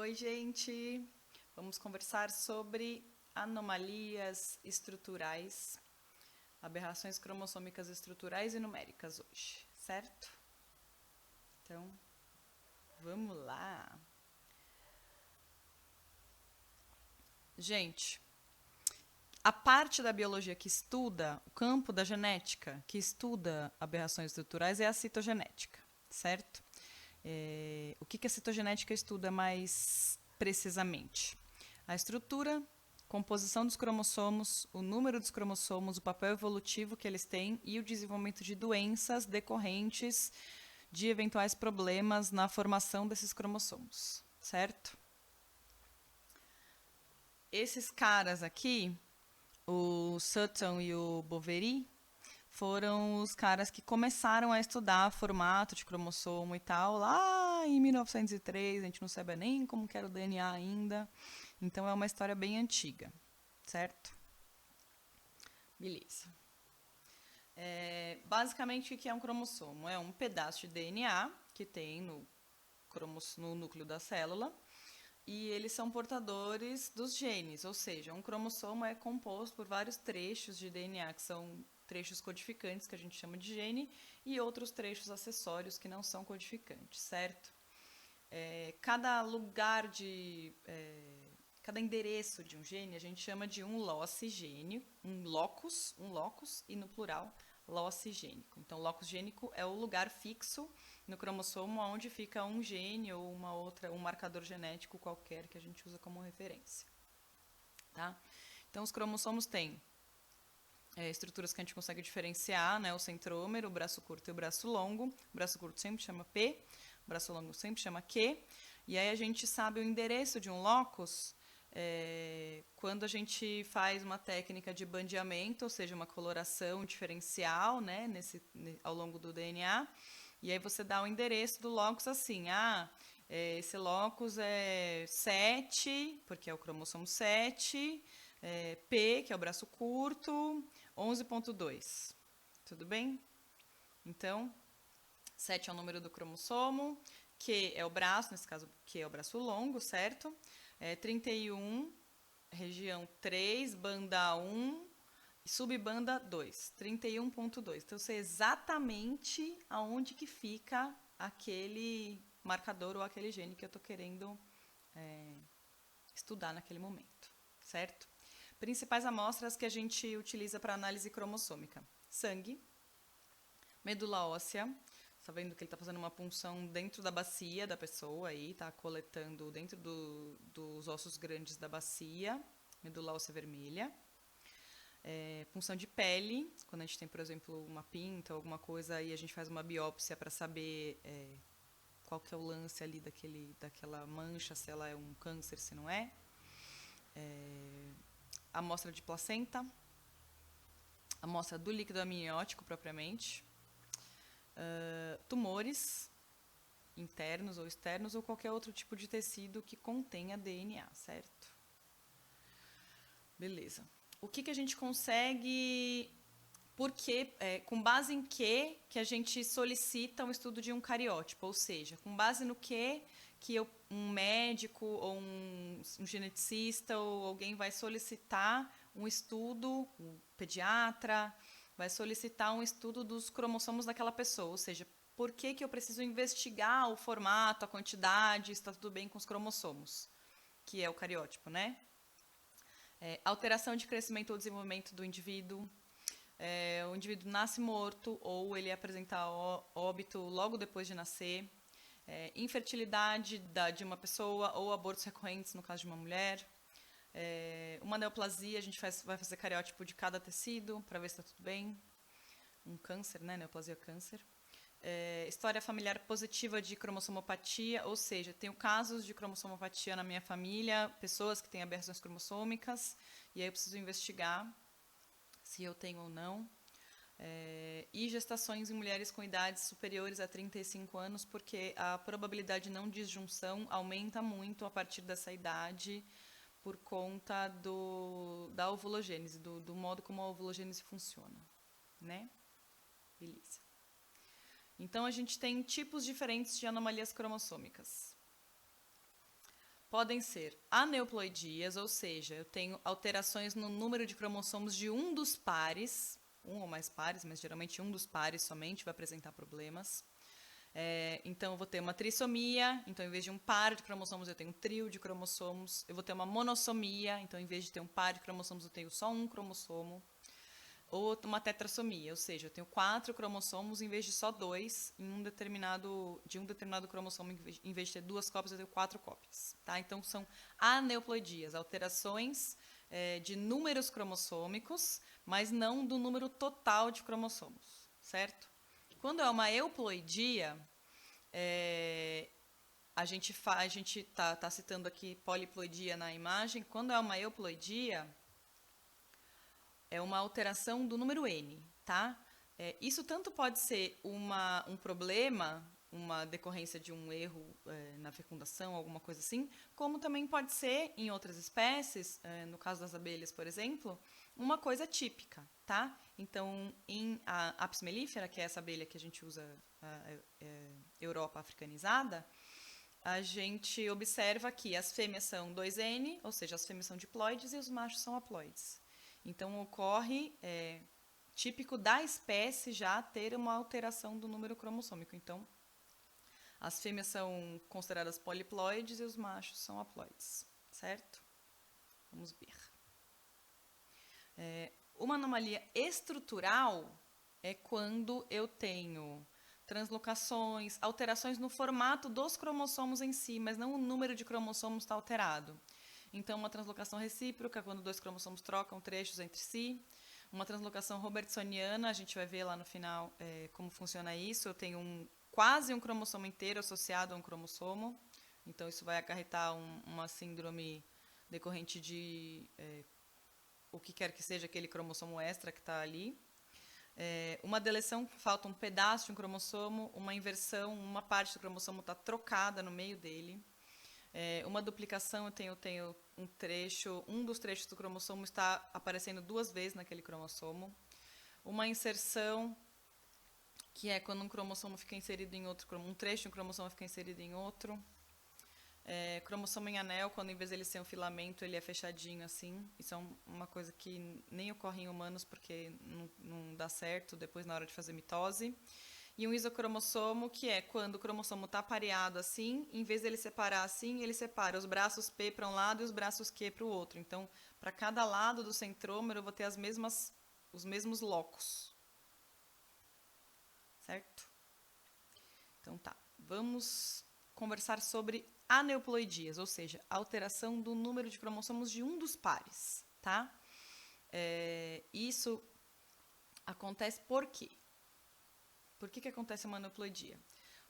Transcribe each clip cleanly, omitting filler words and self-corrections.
Oi, gente! Vamos conversar sobre anomalias estruturais, aberrações cromossômicas estruturais e numéricas hoje, certo? Então, vamos lá! Gente, a parte da biologia que estuda, o campo da genética que estuda aberrações estruturais é a citogenética, certo? O que a citogenética estuda mais precisamente? A estrutura, composição dos cromossomos, o número dos cromossomos, o papel evolutivo que eles têm e o desenvolvimento de doenças decorrentes de eventuais problemas na formação desses cromossomos, certo? Esses caras aqui, o Sutton e o Boveri, foram os caras que começaram a estudar formato de cromossomo e tal, lá em 1903, a gente não sabe nem como que era o DNA ainda, então é uma história bem antiga, certo? Beleza. Basicamente, o que é um cromossomo? É um pedaço de DNA que tem no núcleo da célula, e eles são portadores dos genes, ou seja, um cromossomo é composto por vários trechos de DNA, que são trechos codificantes, que a gente chama de gene, e outros trechos acessórios que não são codificantes, certo? Cada lugar cada endereço de um gene a gente chama de um loci gênio, um locus, e no plural, loci gênico. Então, locus gênico é o lugar fixo no cromossomo onde fica um gene ou um marcador genético qualquer que a gente usa como referência. Tá? Então, os cromossomos têm estruturas que a gente consegue diferenciar, né? O centrômero, o braço curto e o braço longo. O braço curto sempre chama P, o braço longo sempre chama Q. E aí a gente sabe o endereço de um locus quando a gente faz uma técnica de bandeamento, ou seja, uma coloração diferencial, né, ao longo do DNA. E aí você dá o endereço do locus assim, esse locus é 7, porque é o cromossomo 7, P, que é o braço curto, 11.2. Tudo bem? Então, 7 é o número do cromossomo, Q é o braço, nesse caso Q é o braço longo, certo? 31, região 3, banda 1, subbanda 2, 31.2. Então, eu sei exatamente aonde que fica aquele marcador ou aquele gene que eu estou querendo estudar naquele momento, certo? Principais amostras que a gente utiliza para análise cromossômica: sangue, medula óssea. Está vendo que ele está fazendo uma punção dentro da bacia da pessoa aí, está coletando dentro dos ossos grandes da bacia, medula óssea vermelha. Punção de pele, quando a gente tem, por exemplo, uma pinta ou alguma coisa, aí a gente faz uma biópsia para saber qual que é o lance ali daquela mancha, se ela é um câncer, se não é. Amostra de placenta, amostra do líquido amniótico propriamente, tumores internos ou externos ou qualquer outro tipo de tecido que contenha DNA, certo? Beleza. O que a gente consegue... com base em que a gente solicita um estudo de um cariótipo, ou seja, com base no que um médico ou um geneticista ou alguém vai solicitar um estudo, um pediatra vai solicitar um estudo dos cromossomos daquela pessoa, ou seja, por que eu preciso investigar o formato, a quantidade, se está tudo bem com os cromossomos, que é o cariótipo, né? Alteração de crescimento ou desenvolvimento do indivíduo. O indivíduo nasce morto ou ele apresenta óbito logo depois de nascer. Infertilidade de uma pessoa ou abortos recorrentes no caso de uma mulher. Uma neoplasia, a gente vai fazer cariótipo de cada tecido para ver se está tudo bem. Um câncer, né? Neoplasia câncer. História familiar positiva de cromossomopatia, ou seja, tenho casos de cromossomopatia na minha família, pessoas que têm aberrações cromossômicas, e aí eu preciso investigar se eu tenho ou não. E gestações em mulheres com idades superiores a 35 anos, porque a probabilidade de não disjunção aumenta muito a partir dessa idade por conta da ovulogênese, do modo como a ovulogênese funciona, né? Beleza. Então, a gente tem tipos diferentes de anomalias cromossômicas. podem ser aneuploidias, ou seja, eu tenho alterações no número de cromossomos de um dos pares, um ou mais pares, mas geralmente um dos pares somente vai apresentar problemas. Então, eu vou ter uma trissomia, então, em vez de um par de cromossomos, eu tenho um trio de cromossomos. Eu vou ter uma monossomia, então, em vez de ter um par de cromossomos, eu tenho só um cromossomo. Ou uma tetrassomia, ou seja, eu tenho 4 cromossomos em vez de só 2 em um determinado cromossomo, em vez de ter 2 cópias, eu tenho 4 cópias. Tá? Então, são aneuploidias, alterações de números cromossômicos, mas não do número total de cromossomos, certo? Quando é uma euploidia, a gente tá citando aqui poliploidia na imagem. Quando é uma euploidia, é uma alteração do número N, tá? Isso tanto pode ser um problema, uma decorrência de um erro na fecundação, alguma coisa assim, como também pode ser, em outras espécies, no caso das abelhas, por exemplo, uma coisa típica, tá? Então, em a Apis mellifera, que é essa abelha que a gente usa, Europa africanizada, a gente observa que as fêmeas são 2N, ou seja, as fêmeas são diploides e os machos são haploides. Então, ocorre, típico da espécie já ter uma alteração do número cromossômico. Então, as fêmeas são consideradas poliploides e os machos são haploides, certo? Vamos ver. Uma anomalia estrutural é quando eu tenho translocações, alterações no formato dos cromossomos em si, mas não o número de cromossomos está alterado. Então, uma translocação recíproca, quando 2 cromossomos trocam trechos entre si. Uma translocação robertsoniana, a gente vai ver lá no final como funciona isso. Eu tenho quase um cromossomo inteiro associado a um cromossomo. Então, isso vai acarretar uma síndrome decorrente de o que quer que seja aquele cromossomo extra que está ali. Uma deleção, falta um pedaço de um cromossomo. Uma inversão, uma parte do cromossomo está trocada no meio dele. Uma duplicação, eu tenho um trecho, um dos trechos do cromossomo está aparecendo 2 vezes naquele cromossomo. Uma inserção, que é quando um cromossomo fica inserido em outro, um trecho de um cromossomo fica inserido em outro. Cromossomo em anel, quando em vez de ele ser um filamento, ele é fechadinho assim. Isso é uma coisa que nem ocorre em humanos, porque não dá certo depois na hora de fazer mitose. E um isocromossomo, que é quando o cromossomo está pareado assim, em vez dele separar assim, ele separa os braços P para um lado e os braços Q para o outro. Então, para cada lado do centrômero, eu vou ter os mesmos locos. Certo? Então, tá. Vamos conversar sobre aneuploidias, ou seja, alteração do número de cromossomos de um dos pares, tá? Isso acontece por quê? Por que acontece uma aneuploidia?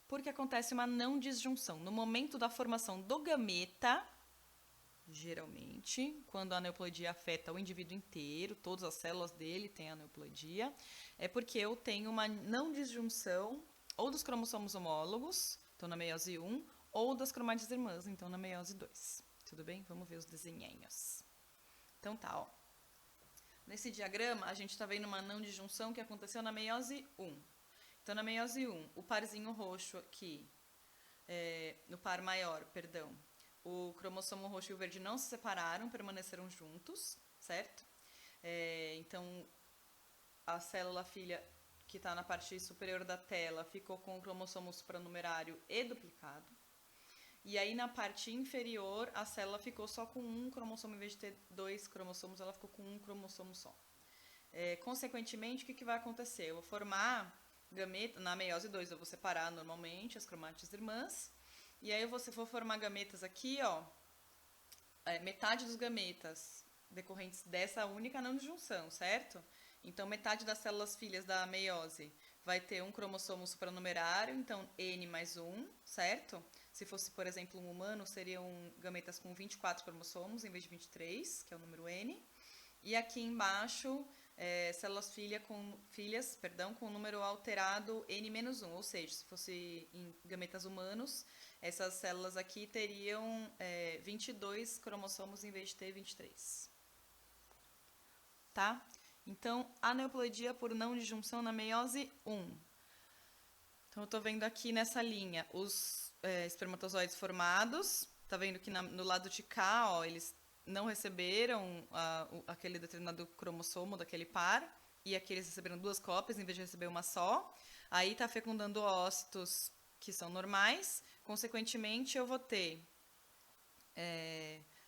Porque acontece uma não disjunção. No momento da formação do gameta, geralmente, quando a aneuploidia afeta o indivíduo inteiro, todas as células dele têm aneuploidia, é porque eu tenho uma não disjunção ou dos cromossomos homólogos, então na meiose 1, ou das cromátides irmãs, então na meiose 2. Tudo bem? Vamos ver os desenhinhos. Então tá, ó. Nesse diagrama, a gente está vendo uma não disjunção que aconteceu na meiose 1. Então, na meiose 1, o parzinho roxo aqui, no par maior, perdão, o cromossomo roxo e o verde não se separaram, permaneceram juntos, certo? Então, a célula filha que está na parte superior da tela ficou com o cromossomo supranumerário e duplicado. E aí, na parte inferior, a célula ficou só com um cromossomo, em vez de ter 2 cromossomos, ela ficou com um cromossomo só. Consequentemente, o que vai acontecer? Eu vou formar gameta, na meiose 2 eu vou separar normalmente as cromátides irmãs, e aí eu vou formar gametas aqui, ó, metade dos gametas decorrentes dessa única não disjunção, certo? Então, metade das células filhas da meiose vai ter um cromossomo supranumerário, então N mais 1, certo? Se fosse, por exemplo, um humano, seriam gametas com 24 cromossomos em vez de 23, que é o número N. E aqui embaixo, células filhas com o número alterado N-1, ou seja, se fosse em gametas humanos, essas células aqui teriam 22 cromossomos em vez de ter 23. Tá? Então, aneuploidia por não disjunção na meiose 1. Então, eu estou vendo aqui nessa linha os espermatozoides formados, tá vendo que no lado de cá, ó, eles não receberam aquele determinado cromossomo daquele par, e aqui eles receberam 2 cópias em vez de receber uma só. Aí tá fecundando ócitos que são normais, consequentemente eu vou ter,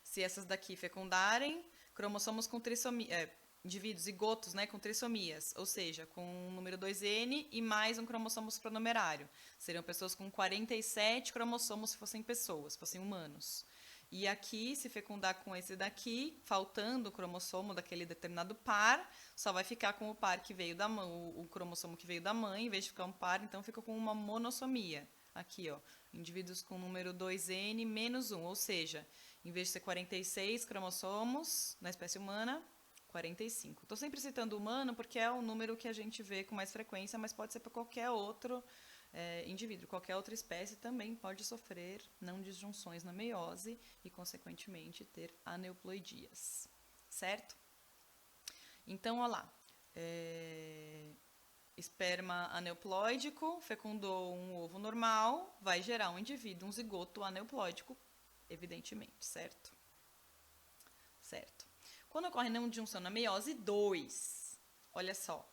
se essas daqui fecundarem, cromossomos com trissomia, indivíduos zigotos, né, com trissomias, ou seja, com o número 2N e mais um cromossomo supranumerário. Seriam pessoas com 47 cromossomos se fossem pessoas, se fossem humanos. E aqui, se fecundar com esse daqui, faltando o cromossomo daquele determinado par, só vai ficar com o par que veio da mãe, o cromossomo que veio da mãe, em vez de ficar um par, então fica com uma monossomia. Aqui, ó, indivíduos com número 2N menos 1, ou seja, em vez de ser 46 cromossomos na espécie humana, 45. Estou sempre citando humano porque é o número que a gente vê com mais frequência, mas pode ser para qualquer outro indivíduo. Qualquer outra espécie também pode sofrer não disjunções na meiose e, consequentemente, ter aneuploidias. Certo? Então, olha lá. Esperma aneuploídico fecundou um ovo normal, vai gerar um indivíduo, um zigoto aneuploídico, evidentemente, certo? Certo. Quando ocorre não disjunção na meiose 2, olha só,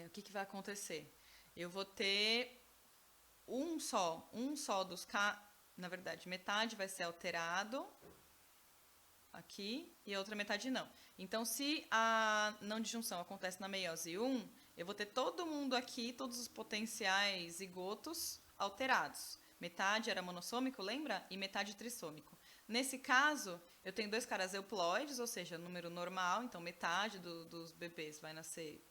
o que vai acontecer? Eu vou ter um só dos K, na verdade, metade vai ser alterado aqui e a outra metade não. Então, se a não disjunção acontece na meiose 1, eu vou ter todo mundo aqui, todos os potenciais zigotos alterados. Metade era monossômico, lembra? E metade trissômico. Nesse caso, eu tenho 2 caras euploides, ou seja, número normal, então metade dos bebês vai nascer,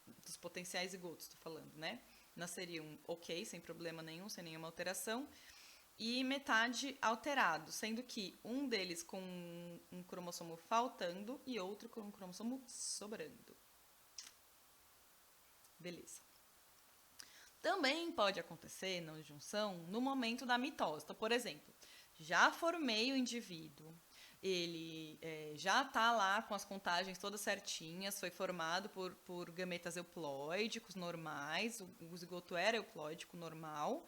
dos potenciais zigotos, estou falando, né? Nasceriam ok, sem problema nenhum, sem nenhuma alteração, e metade alterado, sendo que um deles com um cromossomo faltando e outro com um cromossomo sobrando. Beleza. Também pode acontecer não disjunção no momento da mitose. Então, por exemplo, já formei o indivíduo, ele já está lá com as contagens todas certinhas, foi formado por gametas euploídicos normais, o zigoto era euploídico normal,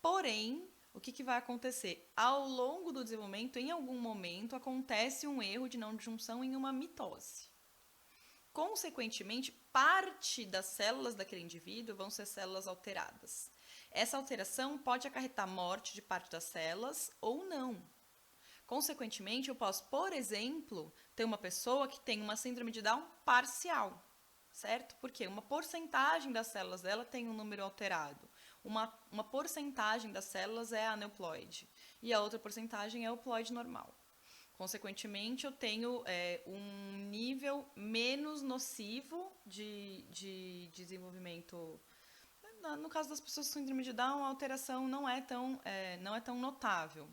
porém, o que vai acontecer? Ao longo do desenvolvimento, em algum momento, acontece um erro de não disjunção em uma mitose. Consequentemente, parte das células daquele indivíduo vão ser células alteradas. Essa alteração pode acarretar morte de parte das células ou não. Consequentemente, eu posso, por exemplo, ter uma pessoa que tem uma síndrome de Down parcial, certo? Porque uma porcentagem das células dela tem um número alterado. Uma porcentagem das células é aneuploide e a outra porcentagem é euploide normal. Consequentemente, eu tenho um nível menos nocivo de desenvolvimento. No caso das pessoas com síndrome de Down, a alteração não é tão notável.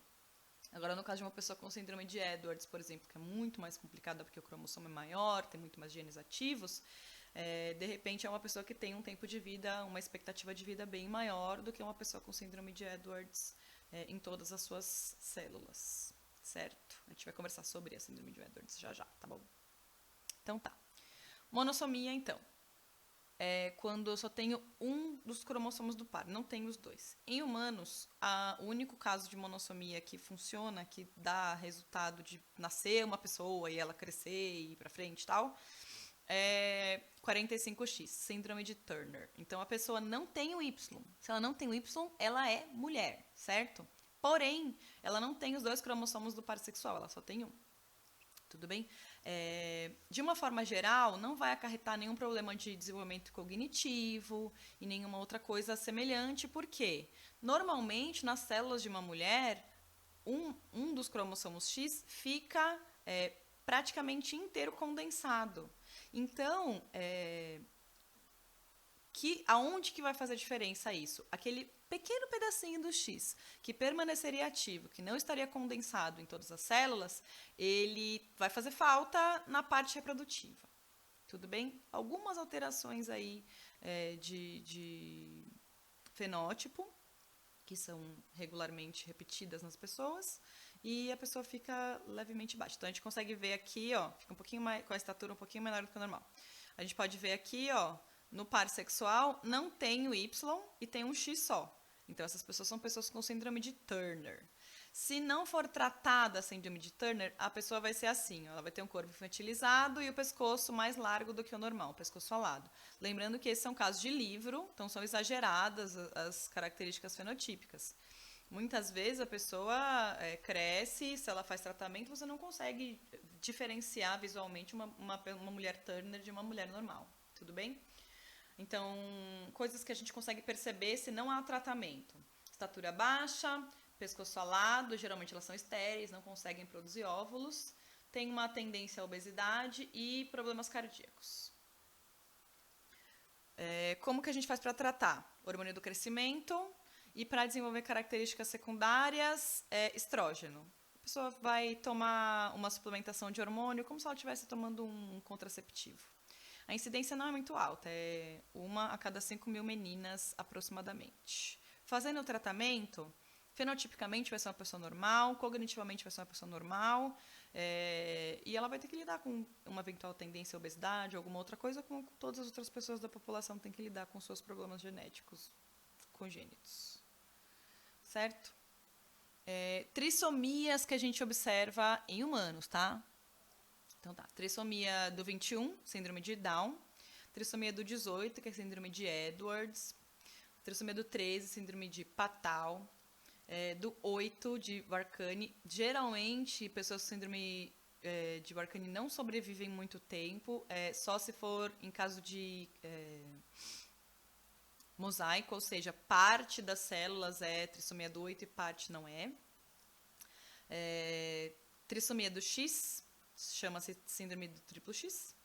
Agora, no caso de uma pessoa com síndrome de Edwards, por exemplo, que é muito mais complicada porque o cromossomo é maior, tem muito mais genes ativos, de repente é uma pessoa que tem um tempo de vida, uma expectativa de vida bem maior do que uma pessoa com síndrome de Edwards em todas as suas células. Certo? A gente vai conversar sobre a síndrome de Edwards já, tá bom? Então tá. Monossomia, então. É quando eu só tenho um dos cromossomos do par, não tenho os dois. Em humanos, o único caso de monossomia que funciona, que dá resultado de nascer uma pessoa e ela crescer e ir pra frente e tal, é 45X, síndrome de Turner. Então, a pessoa não tem o Y. Se ela não tem o Y, ela é mulher, certo? Porém, ela não tem os 2 cromossomos do par sexual, ela só tem um. Tudo bem? De uma forma geral, não vai acarretar nenhum problema de desenvolvimento cognitivo e nenhuma outra coisa semelhante, porque normalmente nas células de uma mulher, um dos cromossomos X fica praticamente inteiro condensado. Então, aonde que vai fazer diferença isso? Aquele pequeno pedacinho do X que permaneceria ativo, que não estaria condensado em todas as células, ele vai fazer falta na parte reprodutiva. Tudo bem? Algumas alterações aí de fenótipo, que são regularmente repetidas nas pessoas, e a pessoa fica levemente baixa. Então, a gente consegue ver aqui, ó, fica um pouquinho mais, com a estatura um pouquinho menor do que o normal. A gente pode ver aqui, ó, no par sexual, não tem o Y e tem um X só. Então, essas pessoas são pessoas com síndrome de Turner. Se não for tratada a síndrome de Turner, a pessoa vai ser assim, ó, ela vai ter um corpo infantilizado e o pescoço mais largo do que o normal, o pescoço alado. Lembrando que esses são casos de livro, então são exageradas as características fenotípicas. Muitas vezes a pessoa cresce, se ela faz tratamento, você não consegue diferenciar visualmente uma mulher Turner de uma mulher normal, tudo bem? Então, coisas que a gente consegue perceber se não há tratamento. Estatura baixa, pescoço alado, geralmente elas são estéreis, não conseguem produzir óvulos, tem uma tendência à obesidade e problemas cardíacos. Como que a gente faz para tratar? Hormônio do crescimento e para desenvolver características secundárias, estrógeno. A pessoa vai tomar uma suplementação de hormônio como se ela estivesse tomando um contraceptivo. A incidência não é muito alta, é 1 a cada 5.000 meninas aproximadamente. Fazendo o tratamento, fenotipicamente vai ser uma pessoa normal, cognitivamente vai ser uma pessoa normal, e ela vai ter que lidar com uma eventual tendência à obesidade, alguma outra coisa, como todas as outras pessoas da população têm que lidar com seus problemas genéticos congênitos. Certo? Trissomias que a gente observa em humanos, tá? Então tá, trissomia do 21, síndrome de Down, trissomia do 18, que é síndrome de Edwards, trissomia do 13, síndrome de Patau, do 8, de Varkani. Geralmente, pessoas com síndrome de Varkani não sobrevivem muito tempo, só se for em caso de mosaico, ou seja, parte das células é trissomia do 8 e parte não é. Trissomia do X, chama-se síndrome do triplo X.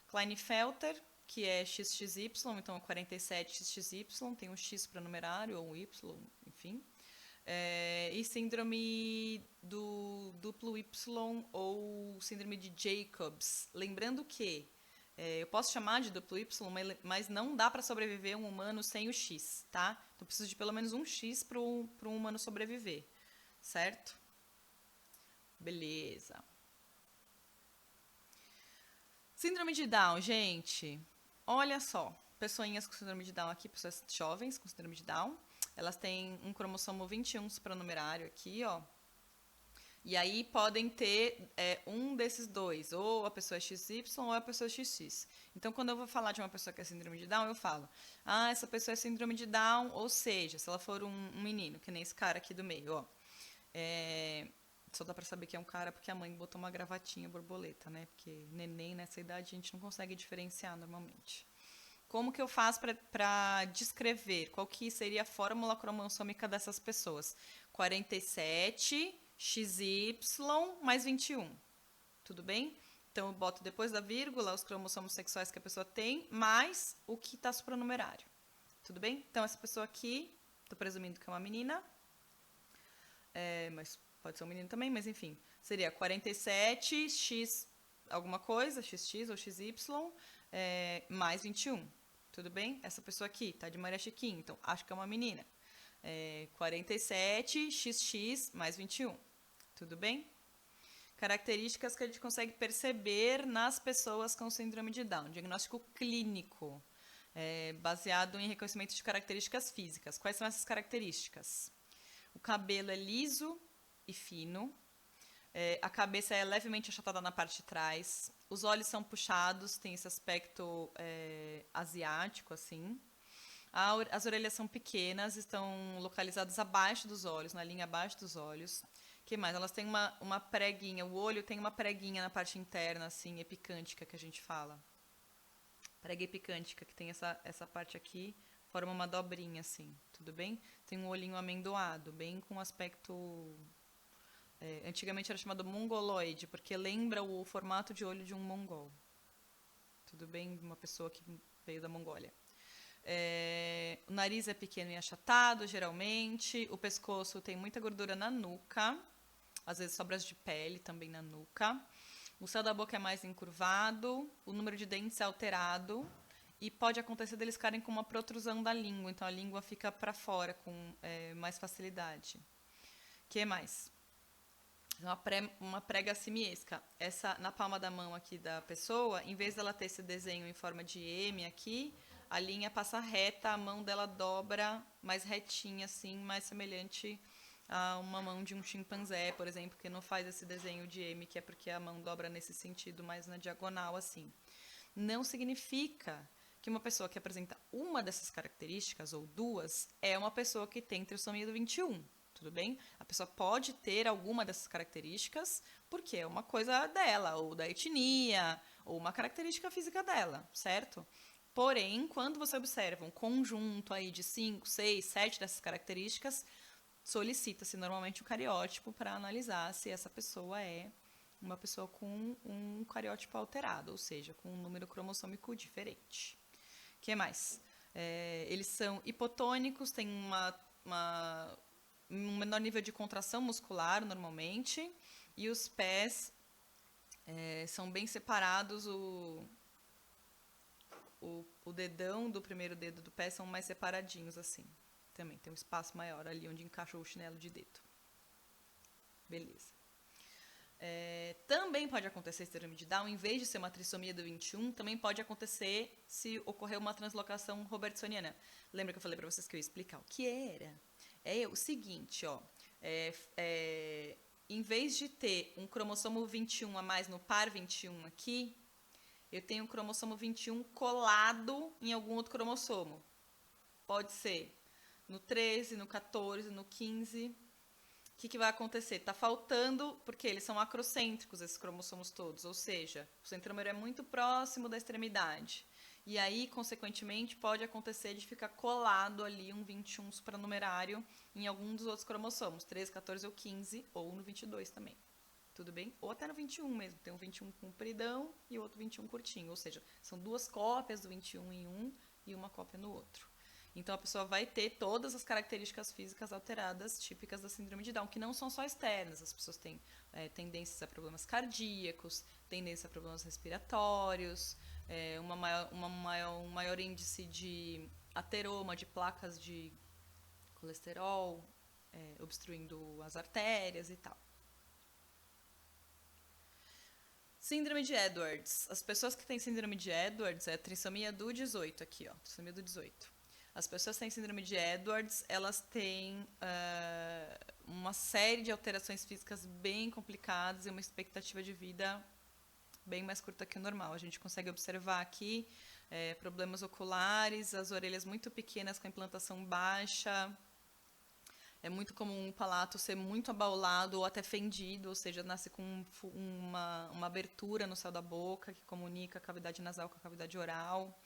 Klinefelter, que é XXY, então 47XXY, tem um X para numerário, ou um Y, enfim. E síndrome do duplo Y, ou síndrome de Jacobs. Lembrando que eu posso chamar de duplo Y, mas não dá para sobreviver um humano sem o X, tá? Então, preciso de pelo menos um X para um humano sobreviver, certo? Beleza. Síndrome de Down, gente, olha só, pessoinhas com síndrome de Down aqui, pessoas jovens com síndrome de Down, elas têm um cromossomo 21 supranumerário aqui, ó, e aí podem ter um desses dois, ou a pessoa é XY ou a pessoa é XX. Então, quando eu vou falar de uma pessoa que é síndrome de Down, eu falo, essa pessoa é síndrome de Down, ou seja, se ela for um menino, que nem esse cara aqui do meio, ó, só dá pra saber que é um cara porque a mãe botou uma gravatinha borboleta, né? Porque neném nessa idade a gente não consegue diferenciar normalmente. Como que eu faço para descrever? Qual que seria a fórmula cromossômica dessas pessoas? 47 XY mais 21. Tudo bem? Então eu boto depois da vírgula os cromossomos sexuais que a pessoa tem, mais o que está supranumerário. Tudo bem? Então essa pessoa aqui, estou presumindo que é uma menina, mas pode ser um menino também, mas enfim, seria 47x alguma coisa, xx ou xy, mais 21. Tudo bem? Essa pessoa aqui tá de Maria Chiquinha, então acho que é uma menina. 47xx mais 21. Tudo bem? Características que a gente consegue perceber nas pessoas com síndrome de Down. Diagnóstico clínico, baseado em reconhecimento de características físicas. Quais são essas características? O cabelo é liso e fino, a cabeça é levemente achatada na parte de trás, os olhos são puxados, tem esse aspecto asiático, assim. As orelhas são pequenas, estão localizadas abaixo dos olhos, na linha abaixo dos olhos. O que mais? Elas têm uma preguinha, o olho tem uma preguinha na parte interna, assim, epicântica, que a gente fala. Prega epicântica, que tem essa parte aqui, forma uma dobrinha, assim, tudo bem? Tem um olhinho amendoado, bem com aspecto... antigamente era chamado mongoloide, porque lembra o formato de olho de um mongol. Tudo bem? Uma pessoa que veio da Mongólia. O nariz é pequeno e achatado, geralmente. O pescoço tem muita gordura na nuca, às vezes sobras de pele também na nuca. O céu da boca é mais encurvado, o número de dentes é alterado e pode acontecer deles ficarem com uma protrusão da língua, então a língua fica para fora com mais facilidade. O que mais? Uma prega simiesca. Essa, na palma da mão aqui da pessoa, em vez dela ter esse desenho em forma de M aqui, a linha passa reta, a mão dela dobra mais retinha, assim, mais semelhante a uma mão de um chimpanzé, por exemplo, que não faz esse desenho de M, que é porque a mão dobra nesse sentido, mais na diagonal, assim. Não significa que uma pessoa que apresenta uma dessas características, ou duas, é uma pessoa que tem trissomia do 21, tudo bem? A pessoa pode ter alguma dessas características porque é uma coisa dela, ou da etnia, ou uma característica física dela, certo? Porém, quando você observa um conjunto aí de 5, 6, 7 dessas características, solicita-se normalmente o cariótipo para analisar se essa pessoa é uma pessoa com um cariótipo alterado, ou seja, com um número cromossômico diferente. O que mais? Eles são hipotônicos, têm um menor nível de contração muscular normalmente, e os pés são bem separados, o dedão do primeiro dedo do pé são mais separadinhos assim. Também tem um espaço maior ali onde encaixou o chinelo de dedo. Beleza. Também pode acontecer síndrome de Down, em vez de ser uma trissomia do 21, também pode acontecer se ocorrer uma translocação robertsoniana. Lembra que eu falei para vocês que eu ia explicar o que era? É o seguinte, ó. Em vez de ter um cromossomo 21 a mais no par 21 aqui, eu tenho um cromossomo 21 colado em algum outro cromossomo. Pode ser no 13, no 14, no 15. O que vai acontecer? Está faltando, porque eles são acrocêntricos, esses cromossomos todos, ou seja, o centrômero é muito próximo da extremidade. E aí, consequentemente, pode acontecer de ficar colado ali um 21 supranumerário em algum dos outros cromossomos, 13, 14 ou 15, ou no 22 também. Tudo bem? Ou até no 21 mesmo, tem um 21 compridão e outro 21 curtinho, ou seja, são duas cópias do 21 em um e uma cópia no outro. Então, a pessoa vai ter todas as características físicas alteradas típicas da síndrome de Down, que não são só externas. As pessoas têm tendências a problemas cardíacos, tendência a problemas respiratórios, um maior índice de ateroma, de placas de colesterol, obstruindo as artérias e tal. Síndrome de Edwards. As pessoas que têm síndrome de Edwards, é a trissomia do 18 aqui, ó, trissomia do 18. As pessoas que têm síndrome de Edwards, elas têm uma série de alterações físicas bem complicadas e uma expectativa de vida bem mais curta que o normal. A gente consegue observar aqui problemas oculares, as orelhas muito pequenas com implantação baixa. É muito comum o palato ser muito abaulado ou até fendido, ou seja, nasce com uma abertura no céu da boca que comunica a cavidade nasal com a cavidade oral.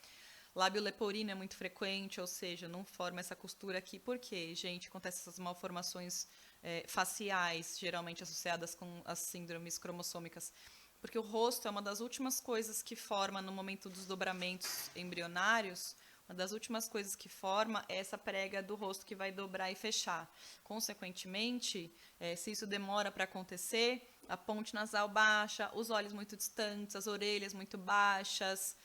Lábio leporino é muito frequente, ou seja, não forma essa costura aqui. Por quê, gente? Acontecem essas malformações faciais, geralmente associadas com as síndromes cromossômicas. Porque o rosto é uma das últimas coisas que forma no momento dos dobramentos embrionários. Uma das últimas coisas que forma é essa prega do rosto que vai dobrar e fechar. Consequentemente, se isso demora para acontecer, a ponte nasal baixa, os olhos muito distantes, as orelhas muito baixas,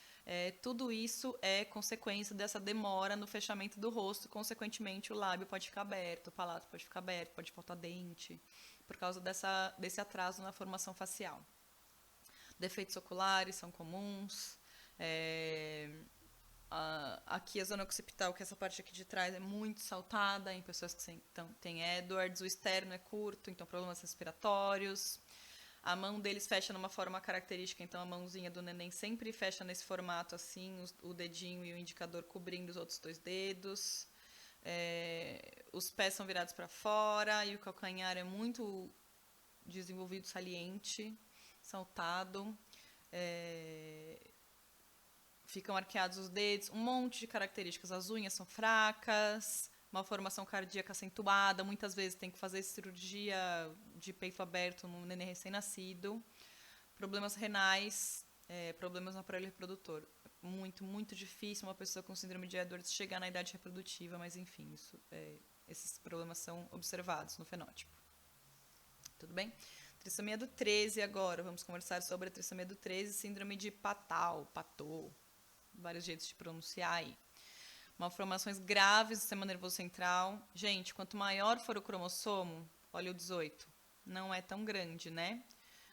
tudo isso é consequência dessa demora no fechamento do rosto. Consequentemente, o lábio pode ficar aberto, o palato pode ficar aberto, pode faltar dente, por causa desse atraso na formação facial. Defeitos oculares são comuns. Aqui a zona occipital, que é essa parte aqui de trás, é muito saltada em pessoas que têm Edwards. O externo é curto, então problemas respiratórios. A mão deles fecha numa forma característica, então a mãozinha do neném sempre fecha nesse formato assim, o dedinho e o indicador cobrindo os outros dois dedos. Os pés são virados para fora e o calcanhar é muito desenvolvido, saliente, saltado. Ficam arqueados os dedos, um monte de características. As unhas são fracas, malformação cardíaca acentuada, muitas vezes tem que fazer cirurgia de peito aberto no neném recém-nascido. Problemas renais, problemas no aparelho reprodutor. Muito, muito difícil uma pessoa com síndrome de Edwards chegar na idade reprodutiva, mas enfim, esses problemas são observados no fenótipo. Tudo bem? Trissomia do 13 agora, vamos conversar sobre a trissomia do 13, síndrome de Patot, vários jeitos de pronunciar aí. Malformações graves do sistema nervoso central. Gente, quanto maior for o cromossomo, olha o 18, não é tão grande, né?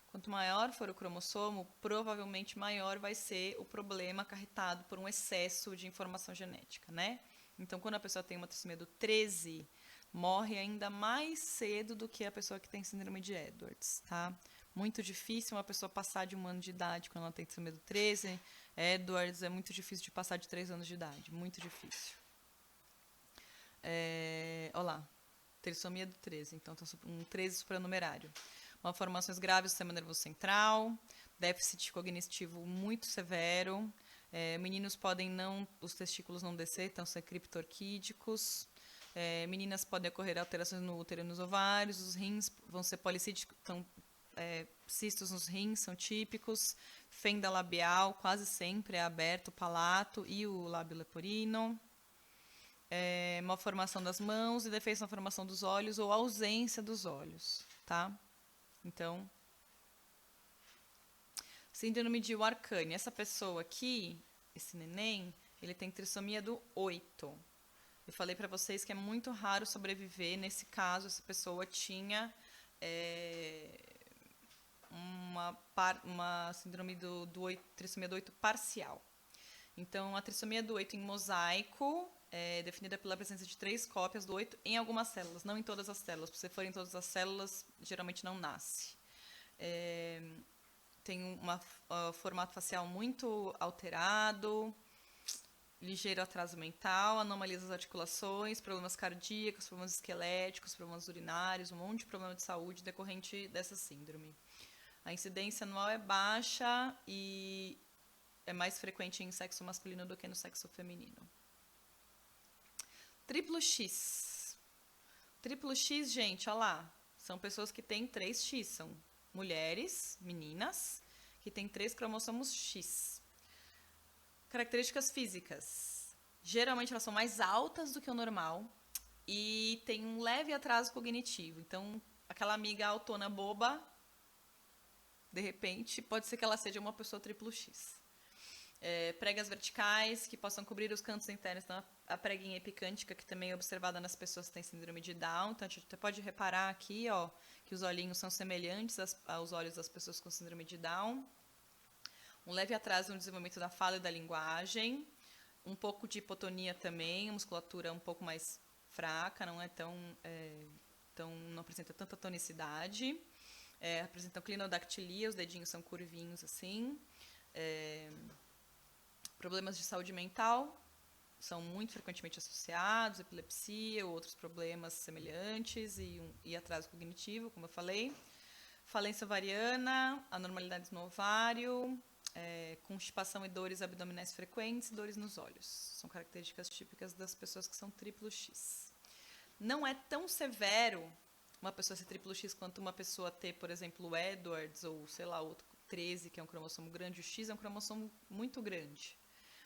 Quanto maior for o cromossomo, provavelmente maior vai ser o problema acarretado por um excesso de informação genética, né? Então, quando a pessoa tem uma trissomia do 13, morre ainda mais cedo do que a pessoa que tem síndrome de Edwards, tá? Muito difícil uma pessoa passar de 1 ano de idade quando ela tem trissomia do 13. Edwards é muito difícil de passar de 3 anos de idade, muito difícil. Olha lá, trissomia do 13, então um 13 supranumerário. Malformações graves do sistema nervoso central, déficit cognitivo muito severo, meninos podem os testículos não descer, então ser criptorquídicos, meninas podem ocorrer alterações no útero e nos ovários, os rins vão ser policísticos, então, cistos nos rins são típicos, fenda labial quase sempre é aberto o palato e o lábio leporino, malformação das mãos e defeitos na formação dos olhos ou ausência dos olhos, tá? Então, síndrome de Warkani. Essa pessoa aqui, esse neném, ele tem trissomia do 8. Eu falei para vocês que é muito raro sobreviver. Nesse caso, essa pessoa tinha uma síndrome do 8, trissomia do 8 parcial. Então, a trissomia do 8 em mosaico é definida pela presença de 3 cópias do 8 em algumas células, não em todas as células. Se você for em todas as células, geralmente não nasce. Tem um formato facial muito alterado, ligeiro atraso mental, anomalias das articulações, problemas cardíacos, problemas esqueléticos, problemas urinários, um monte de problema de saúde decorrente dessa síndrome. A incidência anual é baixa e é mais frequente em sexo masculino do que no sexo feminino. Triplo X. Triplo X, gente, olha lá. São pessoas que têm 3X. São mulheres, meninas, que têm 3 cromossomos X. Características físicas. Geralmente elas são mais altas do que o normal e têm um leve atraso cognitivo. Então, aquela amiga autona boba, de repente, pode ser que ela seja uma pessoa triplo X. Pregas verticais que possam cobrir os cantos internos. Então, a preguinha epicântica, que também é observada nas pessoas que têm síndrome de Down. Então, a gente pode reparar aqui, ó, que os olhinhos são semelhantes aos olhos das pessoas com síndrome de Down. Um leve atraso no desenvolvimento da fala e da linguagem. Um pouco de hipotonia também, a musculatura um pouco mais fraca, não é não apresenta tanta tonicidade. Apresentam clinodactilia, os dedinhos são curvinhos assim. Problemas de saúde mental são muito frequentemente associados, epilepsia ou outros problemas semelhantes e atraso cognitivo, como eu falei. Falência ovariana, anormalidades no ovário, constipação e dores abdominais frequentes e dores nos olhos. São características típicas das pessoas que são triplo X. Não é tão severo uma pessoa ser triplo X quanto uma pessoa ter, por exemplo, o Edwards ou, sei lá, outro 13, que é um cromossomo grande. O X é um cromossomo muito grande.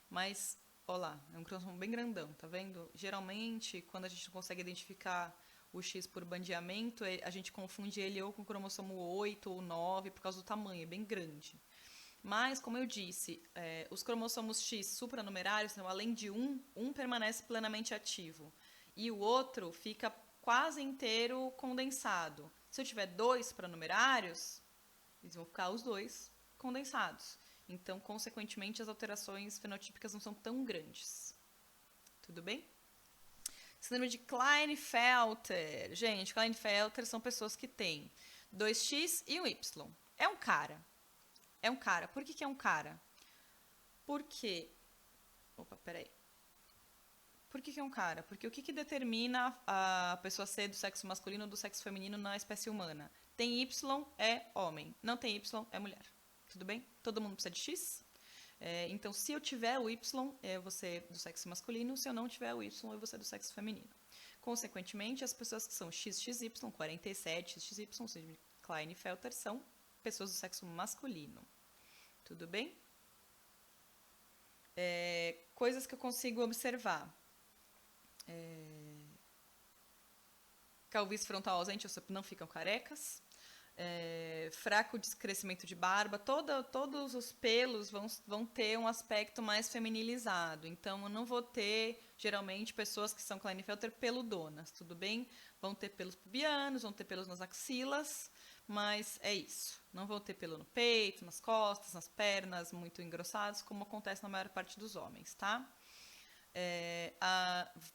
Mas, olha lá, é um cromossomo bem grandão, tá vendo? Geralmente, quando a gente não consegue identificar o X por bandeamento, a gente confunde ele ou com o cromossomo 8 ou 9 por causa do tamanho, é bem grande. Mas, como eu disse, os cromossomos X supranumerários, então, além de um permanece plenamente ativo e o outro fica quase inteiro condensado. Se eu tiver 2 supranumerários, eles vão ficar os 2 condensados. Então, consequentemente, as alterações fenotípicas não são tão grandes. Tudo bem? Síndrome de Klinefelter. Gente, Klinefelter são pessoas que têm 2X e um Y. É um cara. É um cara. Por que é um cara? Porque... Opa, peraí. Por que é um cara? Porque o que determina a pessoa ser do sexo masculino ou do sexo feminino na espécie humana? Tem Y, é homem. Não tem Y, é mulher. Tudo bem? Todo mundo precisa de X? Então, se eu tiver o Y, eu vou ser do sexo masculino. Se eu não tiver o Y, eu vou ser do sexo feminino. Consequentemente, as pessoas que são XXY, 47, XXY, ou seja, Klinefelter, são pessoas do sexo masculino. Tudo bem? Coisas que eu consigo observar. Calvície frontal ausente, ou seja, não ficam carecas. Fraco crescimento de barba, todos os pelos vão ter um aspecto mais feminilizado. Então, eu não vou ter, geralmente, pessoas que são Klinefelter peludonas, tudo bem? Vão ter pelos pubianos, vão ter pelos nas axilas, mas é isso. Não vão ter pelo no peito, nas costas, nas pernas, muito engrossados, como acontece na maior parte dos homens, tá?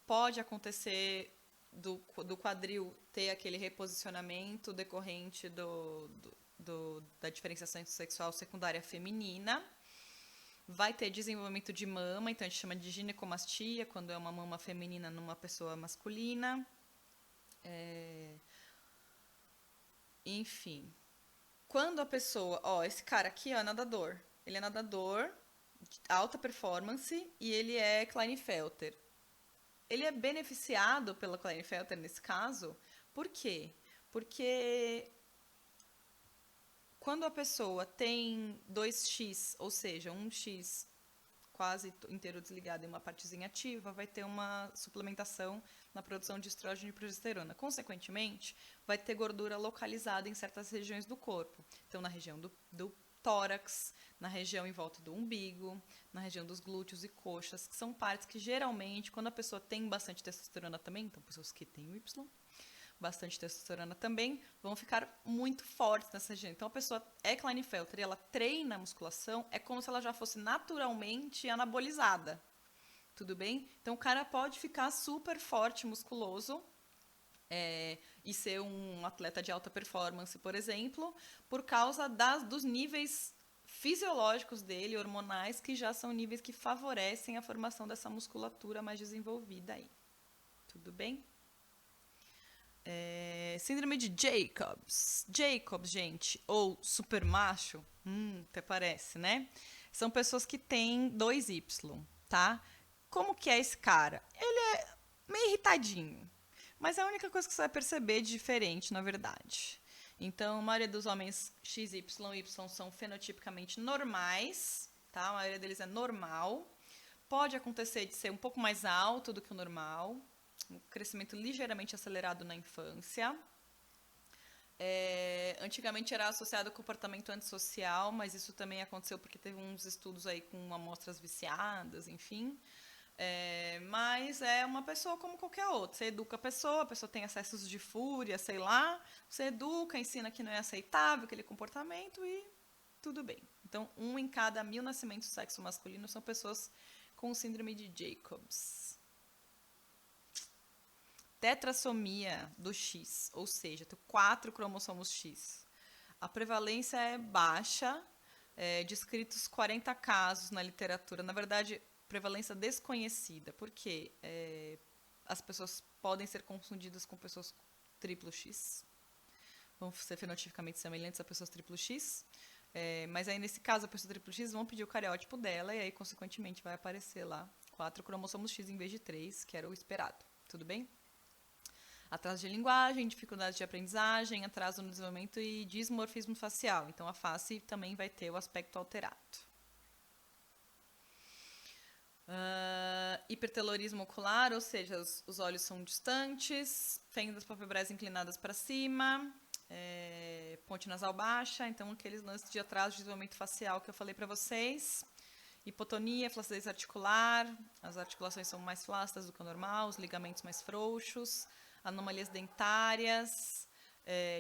Pode acontecer do quadril ter aquele reposicionamento decorrente da diferenciação sexual secundária feminina. Vai ter desenvolvimento de mama, então a gente chama de ginecomastia, quando é uma mama feminina numa pessoa masculina. Enfim. Quando a pessoa... esse cara aqui é nadador. Ele é nadador, de alta performance, e ele é Klinefelter. Ele é beneficiado pela Klinefelter nesse caso. Por quê? Porque quando a pessoa tem 2x, ou seja, um x quase inteiro desligado e uma partezinha ativa, vai ter uma suplementação na produção de estrógeno e progesterona. Consequentemente, vai ter gordura localizada em certas regiões do corpo. Então, na região do tórax, na região em volta do umbigo, na região dos glúteos e coxas, que são partes que geralmente, quando a pessoa tem bastante testosterona também, então pessoas que têm o Y, bastante testosterona também, vão ficar muito fortes nessa região. Então, a pessoa é Klinefelter e ela treina a musculação, é como se ela já fosse naturalmente anabolizada. Tudo bem? Então, o cara pode ficar super forte, musculoso, e ser um atleta de alta performance, por exemplo, por causa dos níveis fisiológicos dele, hormonais, que já são níveis que favorecem a formação dessa musculatura mais desenvolvida aí. Tudo bem? Síndrome de Jacobs. Jacobs, gente, ou supermacho, até parece, né? São pessoas que têm 2Y, tá? Como que é esse cara? Ele é meio irritadinho, mas é a única coisa que você vai perceber de diferente, na verdade. Então, a maioria dos homens XY e Y são fenotipicamente normais, tá? A maioria deles é normal. Pode acontecer de ser um pouco mais alto do que o normal, um crescimento ligeiramente acelerado na infância. Antigamente era associado ao comportamento antissocial, mas isso também aconteceu porque teve uns estudos aí com amostras viciadas, enfim. Mas é uma pessoa como qualquer outra. Você educa a pessoa tem acessos de fúria, sei lá. Você educa, ensina que não é aceitável aquele comportamento e tudo bem. Então, 1 em cada 1000 nascimentos do sexo masculino são pessoas com síndrome de Jacobs. Tetrassomia do X, ou seja, tem 4 cromossomos X. A prevalência é baixa, descritos 40 casos na literatura. Na verdade, prevalência desconhecida, porque as pessoas podem ser confundidas com pessoas triplo X, vão ser fenotipicamente semelhantes a pessoas triplo X, mas aí nesse caso a pessoa triplo X vão pedir o cariótipo dela e aí consequentemente vai aparecer lá 4 cromossomos X em vez de 3, que era o esperado, tudo bem? Atraso de linguagem, dificuldade de aprendizagem, atraso no desenvolvimento e dismorfismo facial. Então, a face também vai ter o aspecto alterado. Hipertelorismo ocular, ou seja, os olhos são distantes, fendas palpebrais inclinadas para cima, ponte nasal baixa, então aqueles lances de atraso de desenvolvimento facial que eu falei para vocês. Hipotonia, flacidez articular, as articulações são mais flácidas do que o normal, os ligamentos mais frouxos, anomalias dentárias,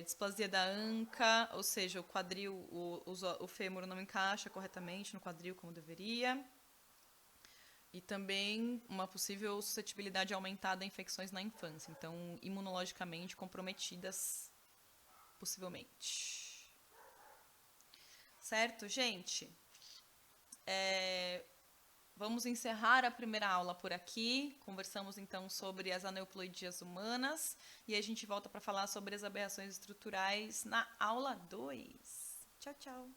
displasia da anca, ou seja, o quadril, o fêmur não encaixa corretamente no quadril como deveria. E também uma possível suscetibilidade aumentada a infecções na infância, então imunologicamente comprometidas, possivelmente. Certo, gente? Vamos encerrar a primeira aula por aqui. Conversamos então sobre as aneuploidias humanas e a gente volta para falar sobre as aberrações estruturais na aula 2. Tchau, tchau!